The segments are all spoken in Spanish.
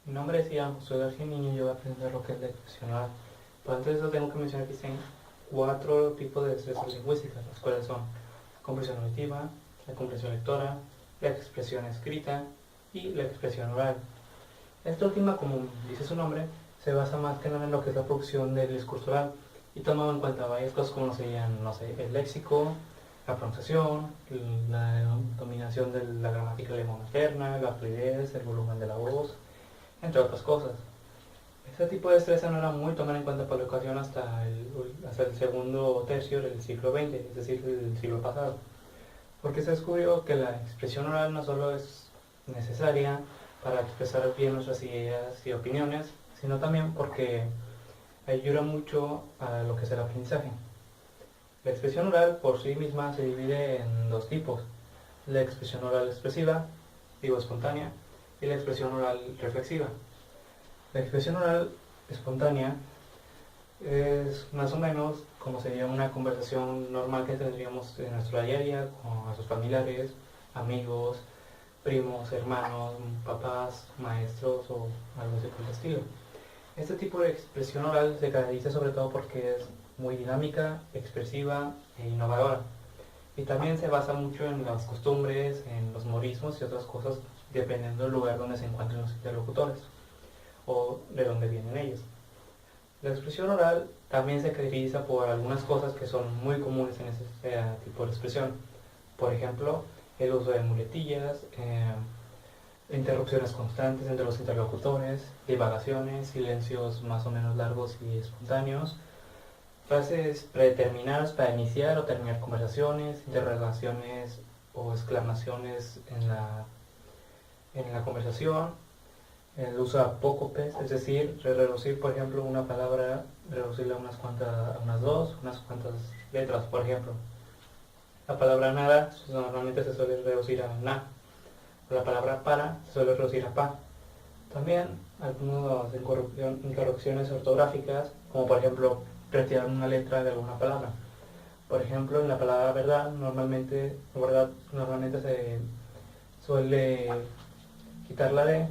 Mi nombre es Ian Josué García Niño y yo voy a aprender lo que es la expresión oral. Pero antes de eso tengo que mencionar que existen 4 tipos de destrezas lingüísticas, las cuales son la comprensión auditiva, la comprensión lectora, la expresión escrita y la expresión oral. Esta última, como dice su nombre, se basa más que nada en lo que es la producción del discurso oral y tomando en cuenta varias cosas como serían, no sé, el léxico, la pronunciación, la dominación de la gramática de lengua materna, la fluidez, el volumen de la voz, entre otras cosas. Este tipo de destreza no era muy tomada en cuenta por la educación hasta el segundo tercio del siglo XX, es decir, del siglo pasado, porque se descubrió que la expresión oral no solo es necesaria para expresar bien nuestras ideas y opiniones, sino también porque ayuda mucho a lo que es el aprendizaje. La expresión oral por sí misma se divide en 2 tipos: la expresión oral expresiva, digo espontánea, y la expresión oral reflexiva. La expresión oral espontánea es más o menos como sería una conversación normal que tendríamos en nuestro día a día con nuestros familiares, amigos, primos, hermanos, papás, maestros o algo así por el estilo. Este tipo de expresión oral se caracteriza sobre todo porque es muy dinámica, expresiva e innovadora. Y también se basa mucho en las costumbres, en los modismos y otras cosas dependiendo del lugar donde se encuentren los interlocutores o de dónde vienen ellos. La expresión oral también se caracteriza por algunas cosas que son muy comunes en este tipo de expresión. Por ejemplo, el uso de muletillas, interrupciones constantes entre los interlocutores, divagaciones, silencios más o menos largos y espontáneos, frases predeterminadas para iniciar o terminar conversaciones, interrogaciones o exclamaciones en la conversación, el uso de apócopes, es decir, reducir, por ejemplo, una palabra, reducirla a unas dos, unas cuantas letras, por ejemplo. La palabra nada normalmente se suele reducir a na, la palabra para se suele reducir a pa. También algunas incorrecciones ortográficas, como por ejemplo retirar una letra de alguna palabra. Por ejemplo, en la palabra verdad normalmente se suele quitar la D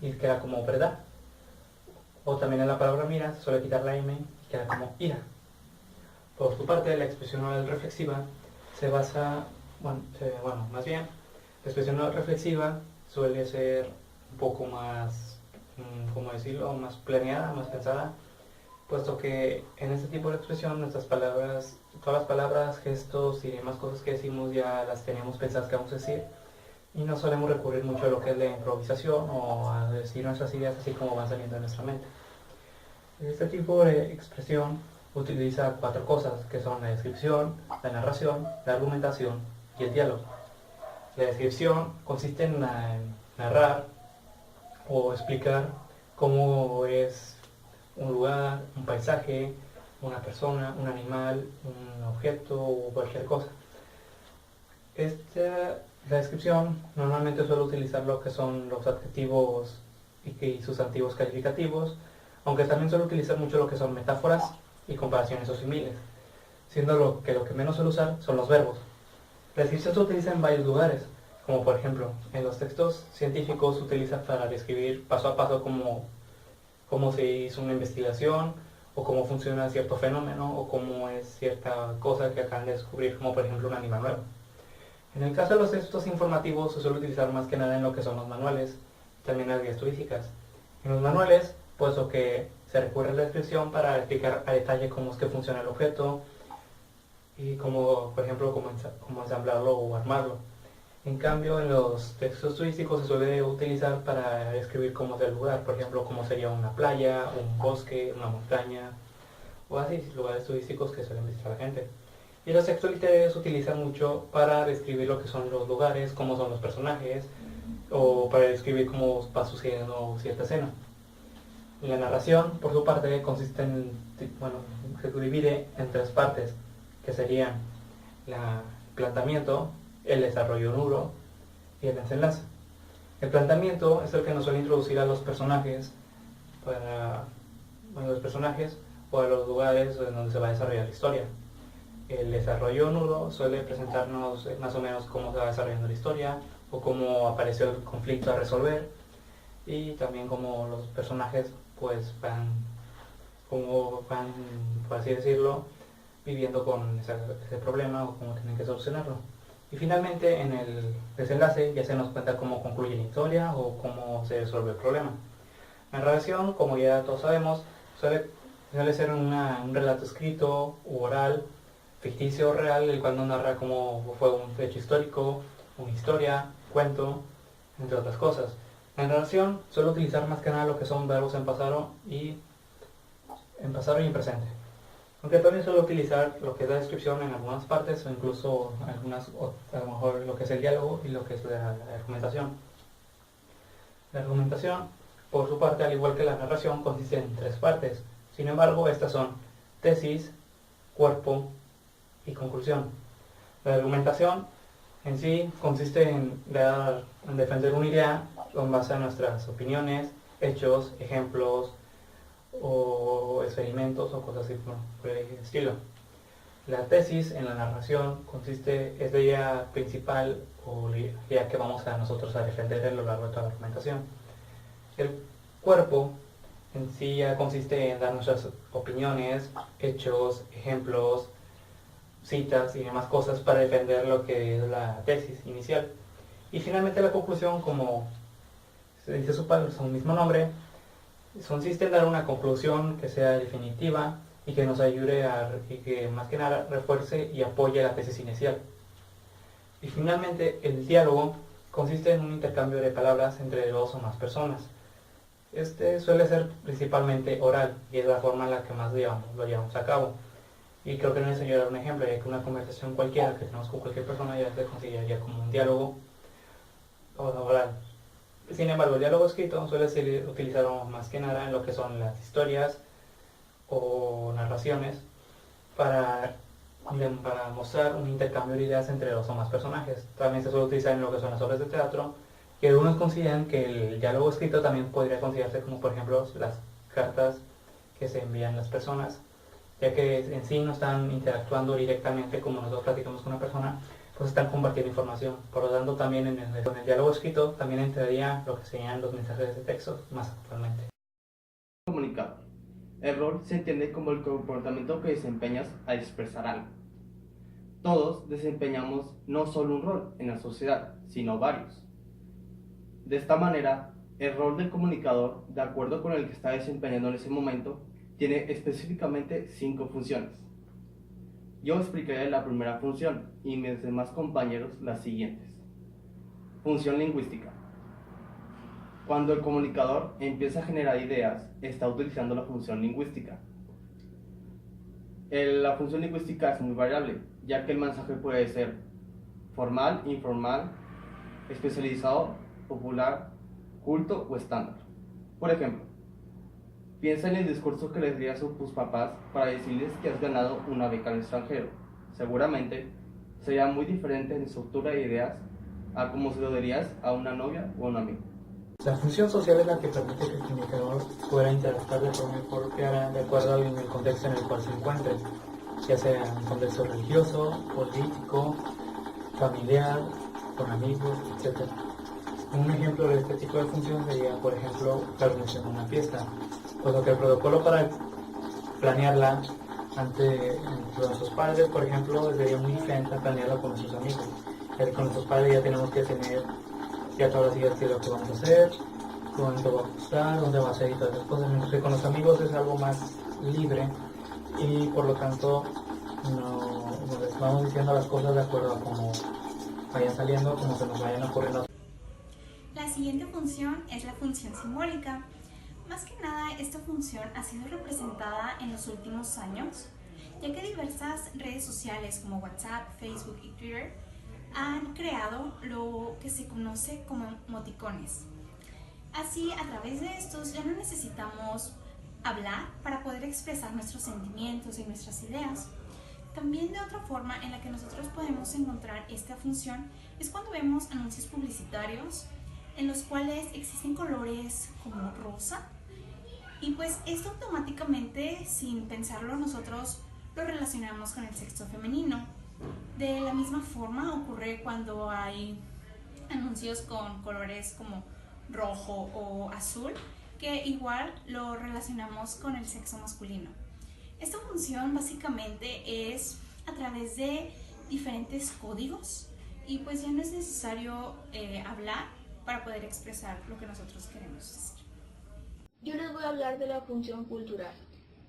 y queda como verdad. O también en la palabra mira se suele quitar la M y queda como ira. Por su parte, la expresión oral reflexiva se basa, más bien, la expresión oral reflexiva suele ser un poco más, ¿cómo decirlo?, más planeada, más pensada, puesto que en este tipo de expresión nuestras palabras, todas las palabras, gestos y demás cosas que decimos ya las tenemos pensadas que vamos a decir y no solemos recurrir mucho a lo que es la improvisación o a decir nuestras ideas así como van saliendo de nuestra mente. Este tipo de expresión utiliza 4 cosas, que son la descripción, la narración, la argumentación y el diálogo. La descripción consiste en narrar o explicar cómo es un lugar, un paisaje, una persona, un animal, un objeto o cualquier cosa. La descripción normalmente suele utilizar lo que son los adjetivos y sustantivos calificativos, aunque también suele utilizar mucho lo que son metáforas y comparaciones o símiles, siendo lo que menos suele usar son los verbos. La descripción se utiliza en varios lugares, como por ejemplo en los textos científicos se utiliza para describir paso a paso cómo se hizo una investigación o cómo funciona cierto fenómeno o cómo es cierta cosa que acaban de descubrir, como por ejemplo un animal nuevo. En el caso de los textos informativos se suele utilizar más que nada en lo que son los manuales, también las guías turísticas. En los manuales, puesto que se recurre a la descripción para explicar a detalle cómo es que funciona el objeto y cómo, por ejemplo, cómo ensamblarlo o armarlo. En cambio, en los textos turísticos se suele utilizar para describir cómo es el lugar, por ejemplo, cómo sería una playa, un bosque, una montaña, o así, lugares turísticos que suelen visitar la gente. Y los textos literarios se utilizan mucho para describir lo que son los lugares, cómo son los personajes, o para describir cómo va sucediendo cierta escena. La narración, por su parte, se divide en 3 partes, que serían el planteamiento, el desarrollo nudo y el desenlace. El planteamiento es el que nos suele introducir a los personajes, los personajes o a los lugares en donde se va a desarrollar la historia. El desarrollo nudo suele presentarnos más o menos cómo se va desarrollando la historia o cómo apareció el conflicto a resolver. y también como los personajes pues van, por así decirlo, viviendo con ese problema o cómo tienen que solucionarlo. Y finalmente en el desenlace ya se nos cuenta cómo concluye la historia o cómo se resuelve el problema. La narración, como ya todos sabemos, suele ser un relato escrito u oral, ficticio o real, el cual nos narra cómo fue un hecho histórico, una historia, cuento, entre otras cosas. La narración suele utilizar más que nada lo que son verbos en pasado y en presente. Aunque también suele utilizar lo que es la descripción en algunas partes o incluso a lo mejor lo que es el diálogo y lo que es la argumentación. La argumentación, por su parte, al igual que la narración, consiste en 3 partes. Sin embargo, estas son tesis, cuerpo y conclusión. La argumentación en sí consiste en defender una idea con base a nuestras opiniones, hechos, ejemplos o experimentos o cosas así por el estilo. La tesis en la narración es la idea principal o la idea que vamos a nosotros a defender a lo largo de toda la argumentación. El cuerpo en sí ya consiste en dar nuestras opiniones, hechos, ejemplos, citas y demás cosas para defender lo que es la tesis inicial. Y finalmente la conclusión, como se dice su mismo nombre, consiste en dar una conclusión que sea definitiva y que nos ayude y que más que nada refuerce y apoye la tesis inicial. Y finalmente el diálogo consiste en un intercambio de palabras entre 2 o más personas. Este suele ser principalmente oral y es la forma en la que más lo llevamos a cabo. Y creo que no necesito dar un ejemplo, ya que una conversación cualquiera que tenemos con cualquier persona ya se consideraría como un diálogo oral. Sin embargo, el diálogo escrito suele ser utilizado más que nada en lo que son las historias o narraciones para mostrar un intercambio de ideas entre 2 o más personajes. También se suele utilizar en lo que son las obras de teatro, y algunos consideran que el diálogo escrito también podría considerarse como, por ejemplo, las cartas que se envían las personas, ya que en sí no están interactuando directamente como nosotros platicamos con una persona, pues están compartiendo información. Por lo tanto, también en el diálogo escrito también entraría lo que serían los mensajes de texto más actualmente. Comunicador. El rol se entiende como el comportamiento que desempeñas al expresar algo. Todos desempeñamos no solo un rol en la sociedad, sino varios. De esta manera, el rol del comunicador, de acuerdo con el que está desempeñando en ese momento, tiene específicamente 5 funciones. Yo explicaré la primera función y mis demás compañeros las siguientes. Función lingüística. Cuando el comunicador empieza a generar ideas, está utilizando la función lingüística. La función lingüística es muy variable, ya que el mensaje puede ser formal, informal, especializado, popular, culto o estándar. Por ejemplo, piensa en el discurso que les dirías a tus papás para decirles que has ganado una beca al extranjero. Seguramente sería muy diferente en estructura de ideas a como se lo dirías a una novia o a un amigo. La función social es la que permite que el comunicador pueda interactuar de forma apropiada de acuerdo al contexto en el cual se encuentre, ya sea en un contexto religioso, político, familiar, con amigos, etc. Un ejemplo de este tipo de función sería, por ejemplo, la organización de una fiesta, puesto que el protocolo para planearla entre nuestros padres, por ejemplo, sería muy diferente a planearla con nuestros amigos. Ya que con nuestros padres ya tenemos que tener ya todas las ideas de lo que vamos a hacer, cuánto va a costar, dónde va a ser y todas esas cosas, mientras que con los amigos es algo más libre y por lo tanto nos vamos diciendo las cosas de acuerdo a cómo vayan saliendo, cómo se nos vayan ocurriendo. La siguiente función es la función simbólica. Más que nada, esta función ha sido representada en los últimos años, ya que diversas redes sociales como WhatsApp, Facebook y Twitter han creado lo que se conoce como emoticones. Así, a través de estos ya no necesitamos hablar para poder expresar nuestros sentimientos y nuestras ideas. También de otra forma en la que nosotros podemos encontrar esta función es cuando vemos anuncios publicitarios en los cuales existen colores como rosa, y pues esto automáticamente, sin pensarlo, nosotros lo relacionamos con el sexo femenino. De la misma forma ocurre cuando hay anuncios con colores como rojo o azul, que igual lo relacionamos con el sexo masculino. Esta función básicamente es a través de diferentes códigos y pues ya no es necesario hablar para poder expresar lo que nosotros queremos decir. Yo les voy a hablar de la función cultural.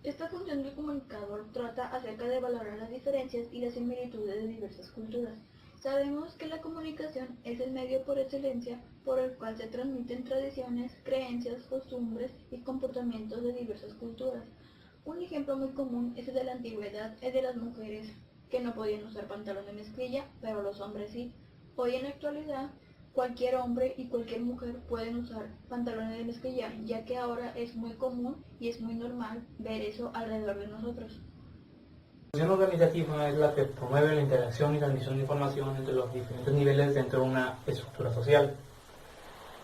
Esta función del comunicador trata acerca de valorar las diferencias y las similitudes de diversas culturas. Sabemos que la comunicación es el medio por excelencia por el cual se transmiten tradiciones, creencias, costumbres y comportamientos de diversas culturas. Un ejemplo muy común es el de la antigüedad, el de las mujeres que no podían usar pantalón de mezclilla, pero los hombres sí. Hoy en la actualidad, cualquier hombre y cualquier mujer pueden usar pantalones de mezclilla, ya que ahora es muy común y es muy normal ver eso alrededor de nosotros. La función organizativa es la que promueve la interacción y transmisión de información entre los diferentes niveles dentro de una estructura social,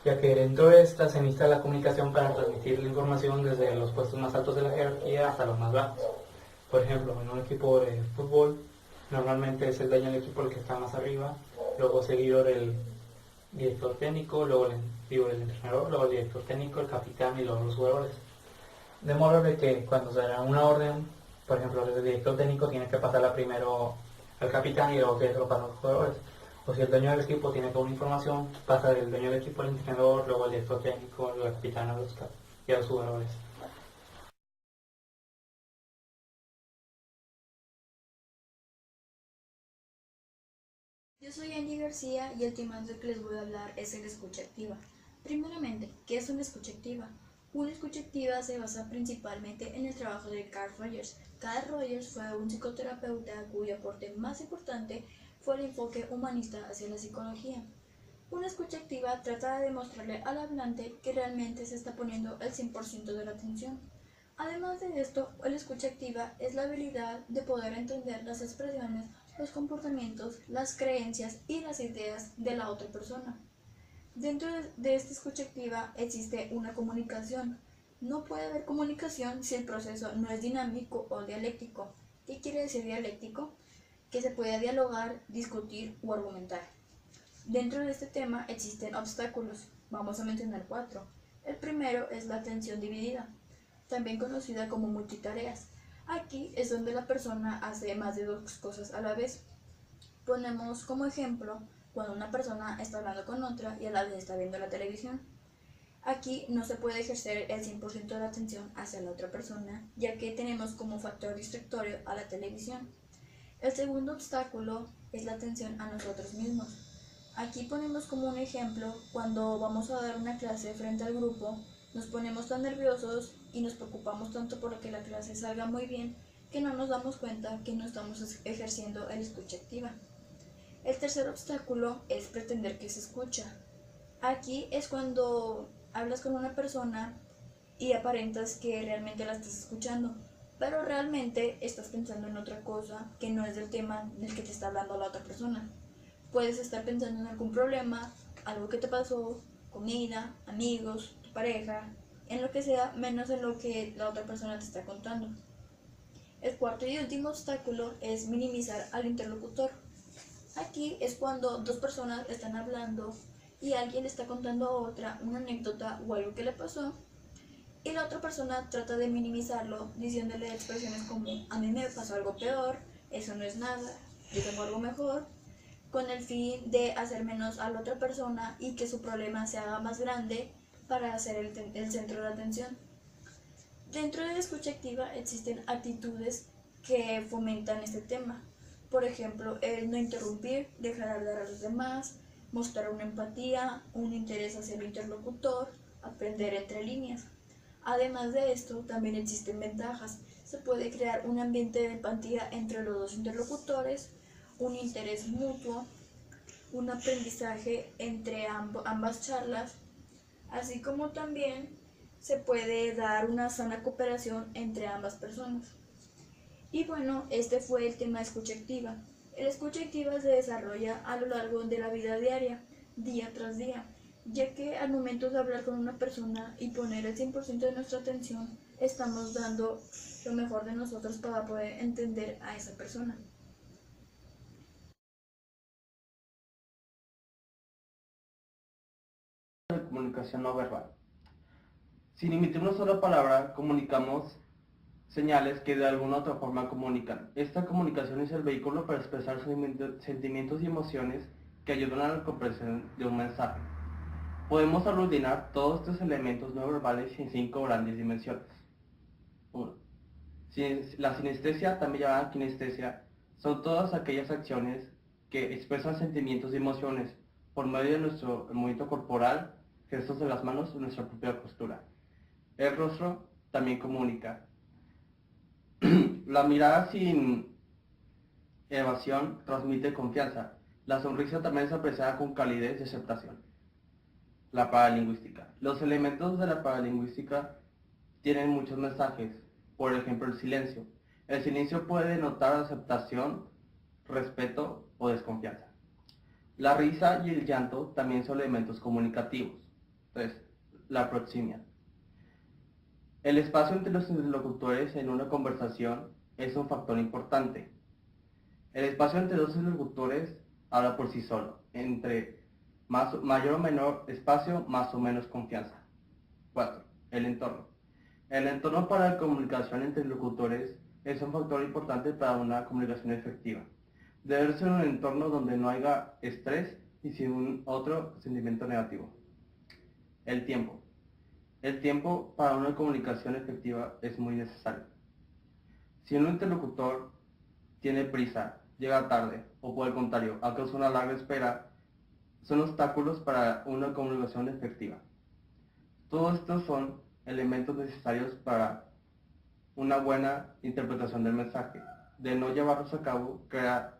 ya que dentro de esta se necesita la comunicación para transmitir la información desde los puestos más altos de la jerarquía hasta los más bajos. Por ejemplo, en un equipo de fútbol, normalmente es el dueño del equipo el que está más arriba, luego seguido del director técnico, luego el entrenador, luego el director técnico, el capitán y luego los jugadores. De modo de que cuando se da una orden, por ejemplo, el director técnico tiene que pasarla primero al capitán y luego que se lo pasa a los jugadores. O si el dueño del equipo tiene toda una información, pasa del dueño del equipo al entrenador, luego al director técnico, luego al capitán y a los jugadores. Yo soy Angie García y el tema del que les voy a hablar es la escucha activa. Primeramente, ¿qué es una escucha activa? Una escucha activa se basa principalmente en el trabajo de Carl Rogers. Carl Rogers fue un psicoterapeuta cuyo aporte más importante fue el enfoque humanista hacia la psicología. Una escucha activa trata de demostrarle al hablante que realmente se está poniendo el 100% de la atención. Además de esto, la escucha activa es la habilidad de poder entender las expresiones, los comportamientos, las creencias y las ideas de la otra persona. Dentro de esta escucha activa existe una comunicación. No puede haber comunicación si el proceso no es dinámico o dialéctico. ¿Qué quiere decir dialéctico? Que se puede dialogar, discutir o argumentar. Dentro de este tema existen obstáculos. Vamos a mencionar 4. El primero es la atención dividida, también conocida como multitareas. Aquí es donde la persona hace más de 2 cosas a la vez. Ponemos como ejemplo cuando una persona está hablando con otra y a la vez está viendo la televisión. Aquí no se puede ejercer el 100% de la atención hacia la otra persona, ya que tenemos como factor distractorio a la televisión. El segundo obstáculo es la atención a nosotros mismos. Aquí ponemos como un ejemplo cuando vamos a dar una clase frente al grupo, nos ponemos tan nerviosos y nos preocupamos tanto por que la clase salga muy bien que no nos damos cuenta que no estamos ejerciendo el escucha activa. El tercer obstáculo es pretender que se escucha. Aquí es cuando hablas con una persona y aparentas que realmente la estás escuchando, pero realmente estás pensando en otra cosa que no es del tema del que te está hablando la otra persona. Puedes estar pensando en algún problema, algo que te pasó, comida, amigos, tu pareja, en lo que sea, menos en lo que la otra persona te está contando. El cuarto y último obstáculo es minimizar al interlocutor. Aquí es cuando 2 personas están hablando y alguien le está contando a otra una anécdota o algo que le pasó y la otra persona trata de minimizarlo diciéndole expresiones como a mí me pasó algo peor, eso no es nada, yo tengo algo mejor, con el fin de hacer menos a la otra persona y que su problema se haga más grande para ser el centro de atención. Dentro de la escucha activa existen actitudes que fomentan este tema. Por ejemplo, el no interrumpir, dejar hablar a los demás, mostrar una empatía, un interés hacia el interlocutor, aprender entre líneas. Además de esto, también existen ventajas. Se puede crear un ambiente de empatía entre los 2 interlocutores, un interés mutuo, un aprendizaje entre ambas charlas, así como también se puede dar una sana cooperación entre ambas personas. Y bueno, este fue el tema de escucha activa. La escucha activa se desarrolla a lo largo de la vida diaria, día tras día, ya que al momento de hablar con una persona y poner el 100% de nuestra atención, estamos dando lo mejor de nosotros para poder entender a esa persona. De comunicación comunicación no verbal. Sin emitir una sola palabra, comunicamos señales que de alguna u otra forma comunican. Esta comunicación es el vehículo para expresar sentimientos y emociones que ayudan a la comprensión de un mensaje. Podemos aglutinar todos estos elementos no verbales en 5 grandes dimensiones. 1. La sinestesia, también llamada kinestesia, son todas aquellas acciones que expresan sentimientos y emociones por medio de nuestro movimiento corporal, gestos de las manos o nuestra propia postura. El rostro también comunica. La mirada sin evasión transmite confianza. La sonrisa también es apreciada con calidez y aceptación. La paralingüística. Los elementos de la paralingüística tienen muchos mensajes. Por ejemplo, el silencio. El silencio puede denotar aceptación, respeto o desconfianza. La risa y el llanto también son elementos comunicativos. 3. La proximia. El espacio entre los interlocutores en una conversación es un factor importante. El espacio entre dos interlocutores habla por sí solo. Entre mayor o menor espacio, más o menos confianza. 4. El entorno. El entorno para la comunicación entre interlocutores es un factor importante para una comunicación efectiva. Debe ser un entorno donde no haya estrés y sin otro sentimiento negativo. El tiempo. El tiempo para una comunicación efectiva es muy necesario. Si un interlocutor tiene prisa, llega tarde o por el contrario, ha causado una larga espera, son obstáculos para una comunicación efectiva. Todos estos son elementos necesarios para una buena interpretación del mensaje. De no llevarlos a cabo, crea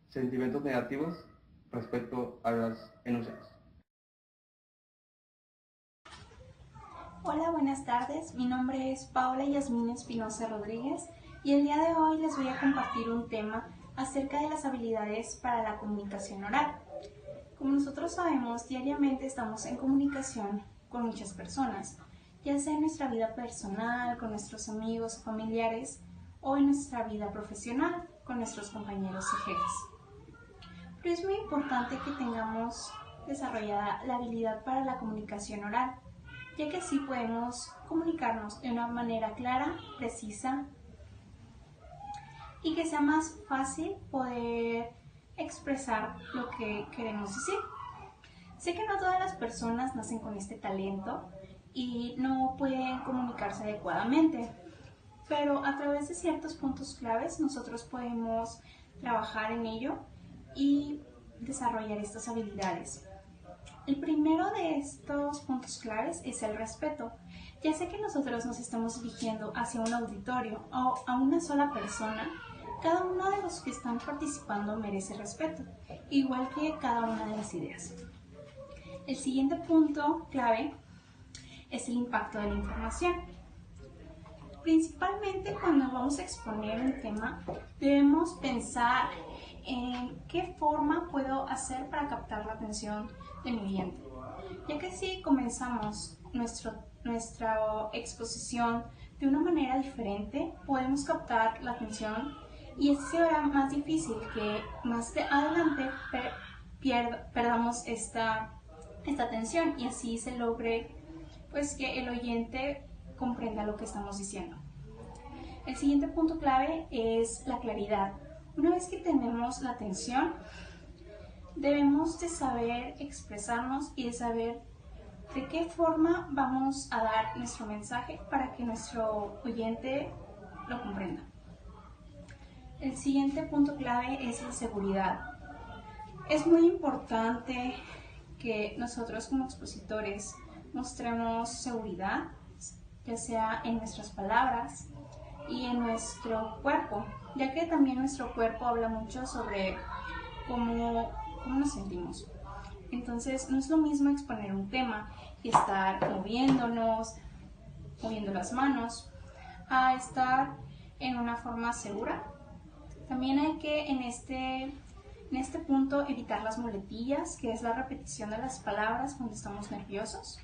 sentimientos negativos respecto a las enunciados. Hola, buenas tardes. Mi nombre es Paola Yasmín Espinosa Rodríguez y el día de hoy les voy a compartir un tema acerca de las habilidades para la comunicación oral. Como nosotros sabemos, diariamente estamos en comunicación con muchas personas, ya sea en nuestra vida personal, con nuestros amigos o familiares, o en nuestra vida profesional, con nuestros compañeros y jefes. Pero es muy importante que tengamos desarrollada la habilidad para la comunicación oral, ya que así podemos comunicarnos de una manera clara, precisa y que sea más fácil poder expresar lo que queremos decir. Sé que no todas las personas nacen con este talento y no pueden comunicarse adecuadamente, pero a través de ciertos puntos claves nosotros podemos trabajar en ello y desarrollar estas habilidades. El primero de estos puntos claves es el respeto. Ya sea que nosotros nos estamos dirigiendo hacia un auditorio o a una sola persona, cada uno de los que están participando merece respeto, igual que cada una de las ideas. El siguiente punto clave es el impacto de la información. Principalmente cuando vamos a exponer un tema, debemos pensar en qué forma puedo hacer para captar la atención de mi oyente, ya que si comenzamos nuestra exposición de una manera diferente, podemos captar la atención y así será más difícil que más adelante perdamos esta atención y así se logre pues que el oyente comprenda lo que estamos diciendo. El siguiente punto clave es la claridad. Una vez que tenemos la atención, debemos de saber expresarnos y de saber de qué forma vamos a dar nuestro mensaje para que nuestro oyente lo comprenda. El siguiente punto clave es la seguridad. Es muy importante que nosotros como expositores mostremos seguridad, ya sea en nuestras palabras y en nuestro cuerpo, ya que también nuestro cuerpo habla mucho sobre cómo nos sentimos. Entonces, no es lo mismo exponer un tema y estar moviéndonos, moviendo las manos, a estar en una forma segura. También hay que en este punto evitar las muletillas, que es la repetición de las palabras cuando estamos nerviosos,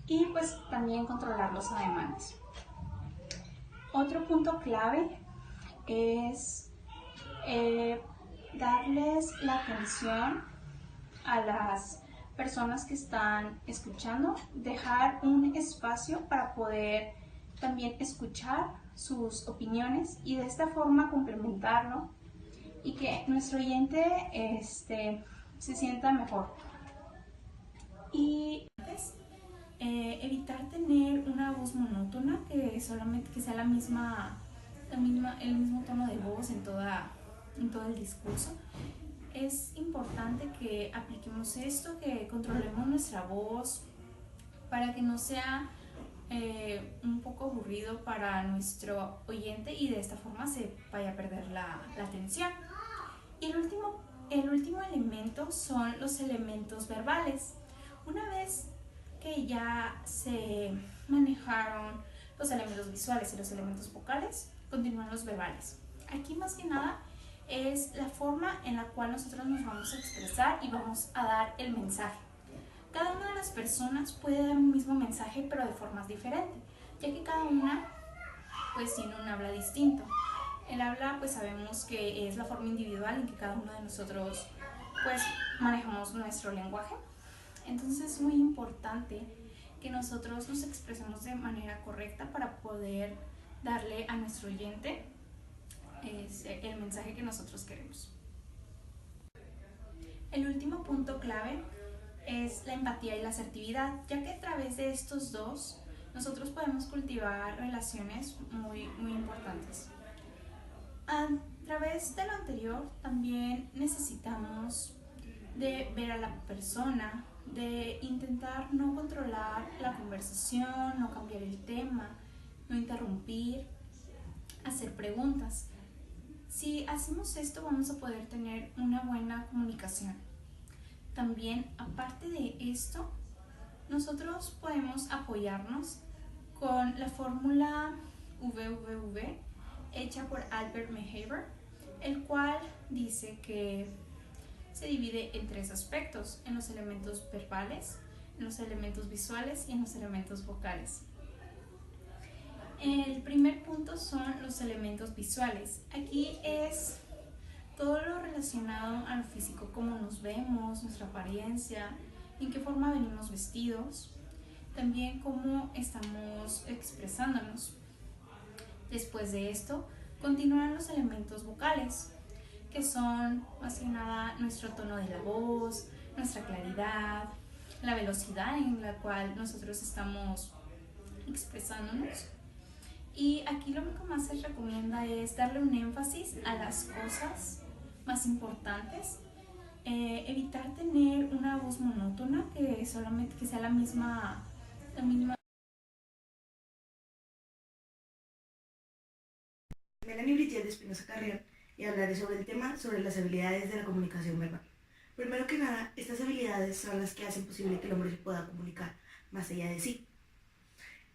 y pues también controlar los ademanes. Otro punto clave es darles la atención a personas que están escuchando, dejar un espacio para poder también escuchar sus opiniones y de esta forma complementarlo y que nuestro oyente se sienta mejor. Y evitar tener una voz monótona, que solamente que sea el mismo tono de voz en todo el discurso. Es importante que apliquemos esto, que controlemos nuestra voz para que no sea un poco aburrido para nuestro oyente y de esta forma se vaya a perder la atención. Y el último elemento son los elementos verbales. Una vez que ya se manejaron los elementos visuales y los elementos vocales, continúan los verbales. Aquí más que nada es la forma en la cual nosotros nos vamos a expresar y vamos a dar el mensaje. Cada una de las personas puede dar un mismo mensaje pero de formas diferentes, ya que cada una pues tiene un habla distinto. El habla pues sabemos que es la forma individual en que cada uno de nosotros pues manejamos nuestro lenguaje. Entonces es muy importante que nosotros nos expresemos de manera correcta para poder darle a nuestro oyente el mensaje que nosotros queremos. El último punto clave es la empatía y la asertividad, ya que a través de estos dos nosotros podemos cultivar relaciones muy, muy importantes. A través de lo anterior también necesitamos de ver a la persona, de intentar no controlar la conversación, no cambiar el tema, no interrumpir, hacer preguntas. Si hacemos esto vamos a poder tener una buena comunicación. También, aparte de esto, nosotros podemos apoyarnos con la fórmula VVV hecha por Albert Mehaber, el cual dice que se divide en tres aspectos: en los elementos verbales, en los elementos visuales y en los elementos vocales. El primer punto son los elementos visuales. Aquí es todo lo relacionado a lo físico, cómo nos vemos, nuestra apariencia, en qué forma venimos vestidos, también cómo estamos expresándonos. Después de esto, continúan los elementos vocales, que son más que nada nuestro tono de la voz, nuestra claridad, la velocidad en la cual nosotros estamos expresándonos. Y aquí lo que más se recomienda es darle un énfasis a las cosas más importantes, evitar tener una voz monótona, que solamente que sea la misma. Melanie Brigitte de Espinosa Carrión, y hablaré sobre el tema sobre las habilidades de la comunicación verbal. Primero que nada, estas habilidades son las que hacen posible que el hombre se pueda comunicar más allá de sí.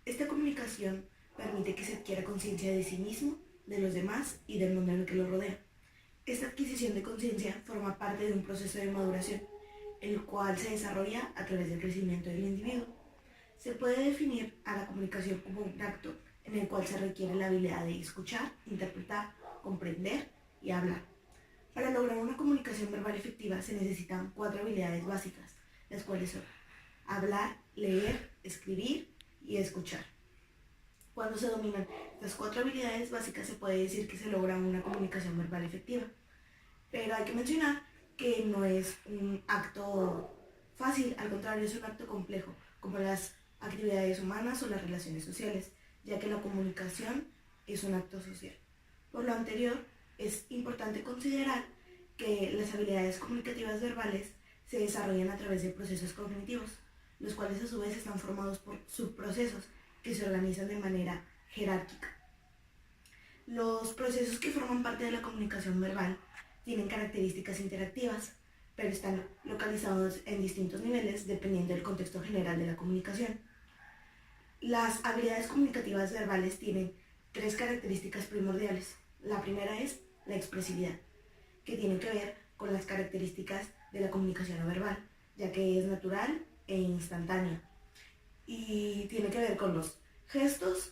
Esta comunicación permite que se adquiera conciencia de sí mismo, de los demás y del mundo en el que lo rodea. Esta adquisición de conciencia forma parte de un proceso de maduración, el cual se desarrolla a través del crecimiento del individuo. Se puede definir a la comunicación como un acto en el cual se requiere la habilidad de escuchar, interpretar, comprender y hablar. Para lograr una comunicación verbal efectiva se necesitan 4 habilidades básicas, las cuales son hablar, leer, escribir y escuchar. Cuando se dominan estas 4 habilidades básicas se puede decir que se logra una comunicación verbal efectiva. Pero hay que mencionar que no es un acto fácil, al contrario es un acto complejo, como las actividades humanas o las relaciones sociales, ya que la comunicación es un acto social. Por lo anterior, es importante considerar que las habilidades comunicativas verbales se desarrollan a través de procesos cognitivos, los cuales a su vez están formados por subprocesos que se organizan de manera jerárquica. Los procesos que forman parte de la comunicación verbal tienen características interactivas, pero están localizados en distintos niveles dependiendo del contexto general de la comunicación. Las habilidades comunicativas verbales tienen 3 características primordiales. La primera es la expresividad, que tiene que ver con las características de la comunicación no verbal, ya que es natural e instantánea. Y tiene que ver con los gestos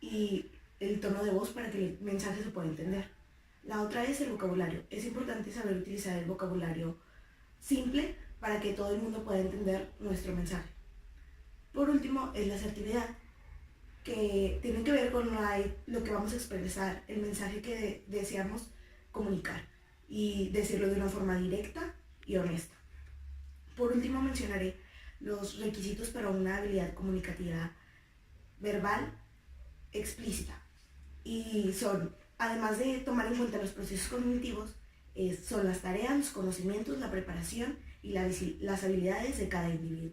y el tono de voz para que el mensaje se pueda entender. La otra es el vocabulario. Es importante saber utilizar el vocabulario simple para que todo el mundo pueda entender nuestro mensaje. Por último, es la asertividad, que tiene que ver con lo que vamos a expresar, el mensaje que deseamos comunicar y decirlo de una forma directa y honesta. Por último, mencionaré los requisitos para una habilidad comunicativa verbal explícita, y son, además de tomar en cuenta los procesos cognitivos, son las tareas, los conocimientos, la preparación y las habilidades de cada individuo.